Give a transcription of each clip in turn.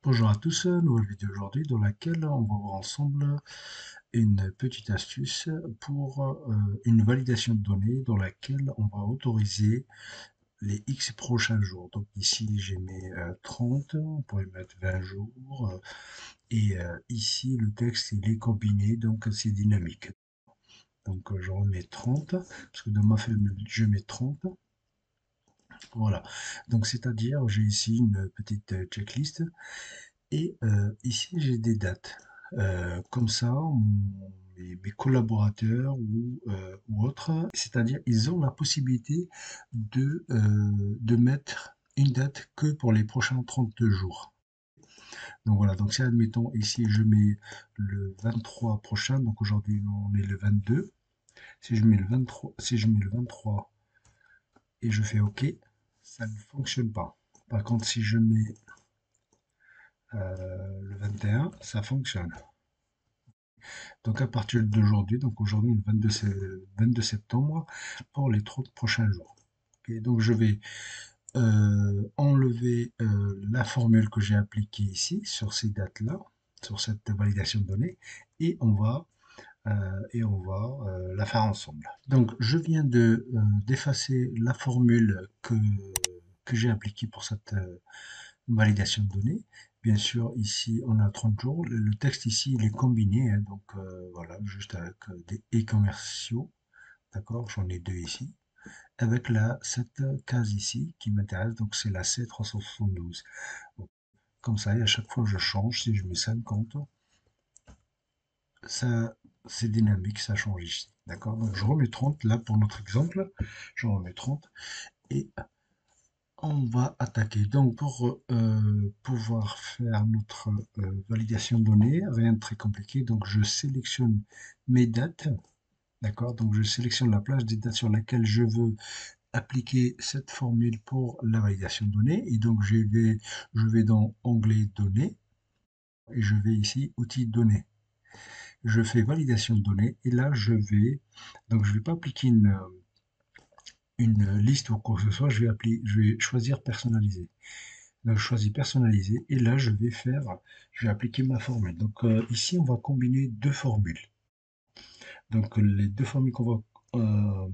Bonjour à tous, nouvelle vidéo aujourd'hui dans laquelle on va voir ensemble une petite astuce pour une validation de données dans laquelle on va autoriser les X prochains jours. Donc ici j'ai mis 30, on pourrait mettre 20 jours et ici le texte il est combiné donc c'est dynamique. Donc je remets 30 parce que dans ma formule je mets 30. Voilà, donc c'est-à-dire j'ai ici une petite checklist. Et ici, j'ai des dates. Comme ça, mes collaborateurs ou autres, c'est-à-dire, ils ont la possibilité de mettre une date que pour les prochains 32 jours. Donc voilà, donc si admettons ici, je mets le 23 prochain, donc aujourd'hui, on est le 22. Si je mets le 23, si je mets le 23 et je fais OK, ça ne fonctionne pas. Par contre, si je mets le 21, ça fonctionne. Donc à partir d'aujourd'hui, donc aujourd'hui le 22 septembre, pour les 30 prochains jours. Ok, donc je vais enlever la formule que j'ai appliquée ici sur ces dates-là, sur cette validation de données, et on va la faire ensemble. Donc je viens d'effacer la formule que j'ai appliquée pour cette validation de données. Bien sûr, ici, on a 30 jours. Le texte ici, il est combiné, hein, donc voilà, juste avec des et commerciaux. D'accord, j'en ai deux ici. Avec cette case ici qui m'intéresse, donc c'est la C372. Bon, comme ça, et à chaque fois que je change, si je mets 50, ça, c'est dynamique, ça change ici. D'accord, donc je remets 30 là pour notre exemple. Je remets 30 et on va attaquer. Donc, pour pouvoir faire notre validation de données, rien de très compliqué. Donc, je sélectionne mes dates. D'accord? Donc, je sélectionne la plage des dates sur laquelle je veux appliquer cette formule pour la validation de données. Et donc, je vais dans Onglet Données et je vais ici Outils Données. Je fais validation de données et là, donc, je vais pas appliquer une liste ou quoi que ce soit. Je vais choisir personnaliser. Donc, je choisis personnaliser et là, je vais appliquer ma formule. Donc, ici, on va combiner deux formules. Donc, les deux formules qu'on va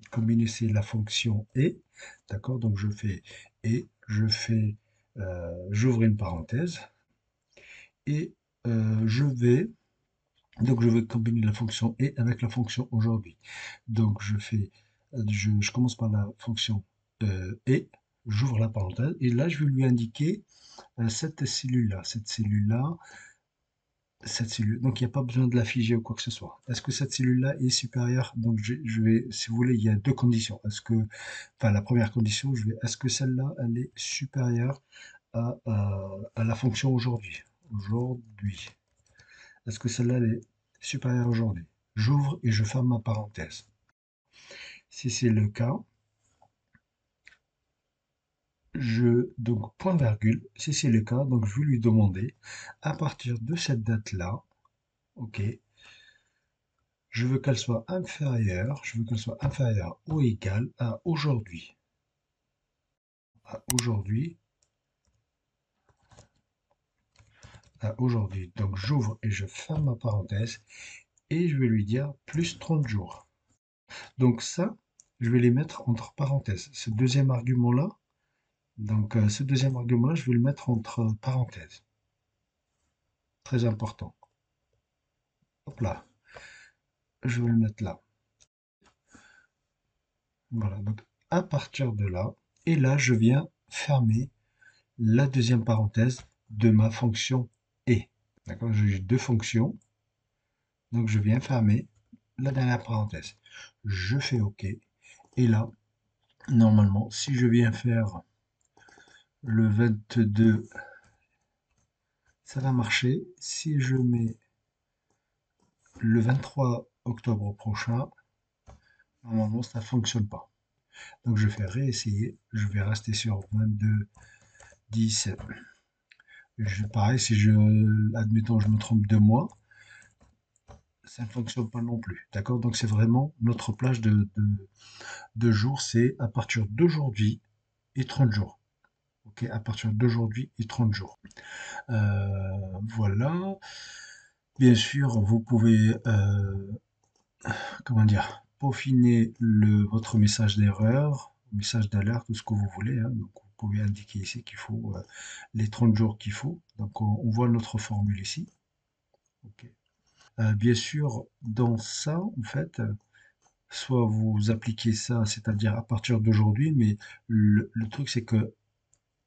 combiner, c'est la fonction et. D'accord? Donc, je fais et, j'ouvre une parenthèse et je vais combiner la fonction et avec la fonction aujourd'hui. Donc, je commence par la fonction et, j'ouvre la parenthèse et là, je vais lui indiquer cette cellule-là, cette cellule. Donc, il n'y a pas besoin de la figer ou quoi que ce soit. Est-ce que cette cellule-là est supérieure? Donc, je vais, si vous voulez, il y a deux conditions. La première condition, est-ce que celle-là, elle est supérieure à la fonction aujourd'hui? Aujourd'hui. Est-ce que celle-là, elle est supérieure aujourd'hui? J'ouvre et je ferme ma parenthèse. Si c'est le cas, donc point virgule, si c'est le cas, donc je vais lui demander, à partir de cette date-là, ok, je veux qu'elle soit inférieure ou égale à aujourd'hui. À aujourd'hui, à aujourd'hui. Donc j'ouvre et je ferme ma parenthèse et je vais lui dire plus 30 jours. Donc ça, je vais les mettre entre parenthèses. Ce deuxième argument-là, je vais le mettre entre parenthèses. Très important. Hop là, je vais le mettre là. Voilà, donc à partir de là, et là, je viens fermer la deuxième parenthèse de ma fonction et. D'accord, j'ai deux fonctions, donc je viens fermer la dernière parenthèse. Je fais OK, et là, normalement, si je viens faire le 22, ça va marcher. Si je mets le 23 octobre prochain, normalement, ça ne fonctionne pas. Donc je fais réessayer, je vais rester sur 22, 10. Pareil, admettons, je me trompe de mois, ça ne fonctionne pas non plus. D'accord? Donc c'est vraiment notre plage de jours, c'est à partir d'aujourd'hui et 30 jours. ok, à partir d'aujourd'hui et 30 jours. Voilà. Bien sûr, vous pouvez, comment dire, peaufiner votre message d'erreur, message d'alerte, tout ce que vous voulez, hein. Donc, vous pouvez indiquer ici qu'il faut les 30 jours qu'il faut. Donc, on voit notre formule ici. Ok. Bien sûr, dans ça, en fait, soit vous appliquez ça, c'est-à-dire à partir d'aujourd'hui, mais le truc, c'est que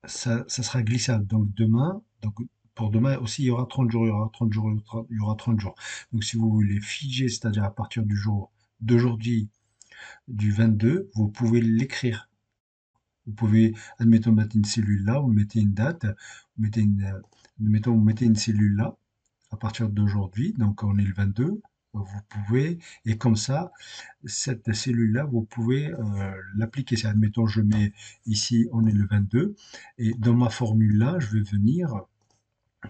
ça sera glissable. Donc demain, donc pour demain aussi, il y aura 30 jours, il y aura 30 jours, il y aura 30 jours. Donc si vous voulez figer, c'est-à-dire à partir du jour d'aujourd'hui, du 22, vous pouvez l'écrire. Vous pouvez, admettons, mettre une cellule là, vous mettez une date, admettons, vous mettez une cellule là, à partir d'aujourd'hui, donc on est le 22, vous pouvez, et comme ça, cette cellule-là, vous pouvez l'appliquer. Si, admettons, je mets ici, on est le 22, et dans ma formule-là, je vais venir,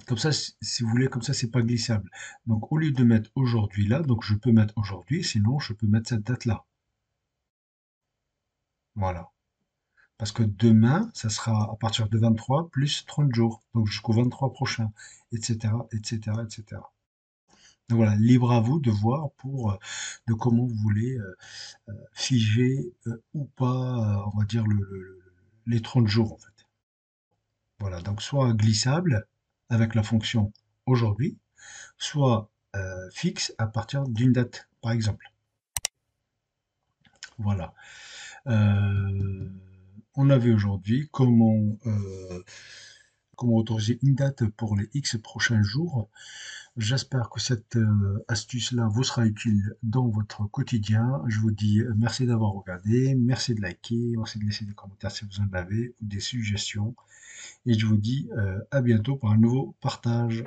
comme ça, si vous voulez, comme ça, c'est pas glissable. Donc, au lieu de mettre aujourd'hui là, donc je peux mettre aujourd'hui, sinon je peux mettre cette date-là. Voilà. Parce que demain, ça sera à partir de 23 plus 30 jours, donc jusqu'au 23 prochain, etc., etc., etc. Donc voilà, libre à vous de voir de comment vous voulez figer ou pas, on va dire, les 30 jours en fait. Voilà, donc soit glissable avec la fonction aujourd'hui, soit fixe à partir d'une date, par exemple. Voilà. Euh, on a vu aujourd'hui comment autoriser une date pour les X prochains jours. J'espère que cette astuce-là vous sera utile dans votre quotidien. Je vous dis merci d'avoir regardé, merci de liker, merci de laisser des commentaires si vous en avez ou des suggestions. Et je vous dis à bientôt pour un nouveau partage.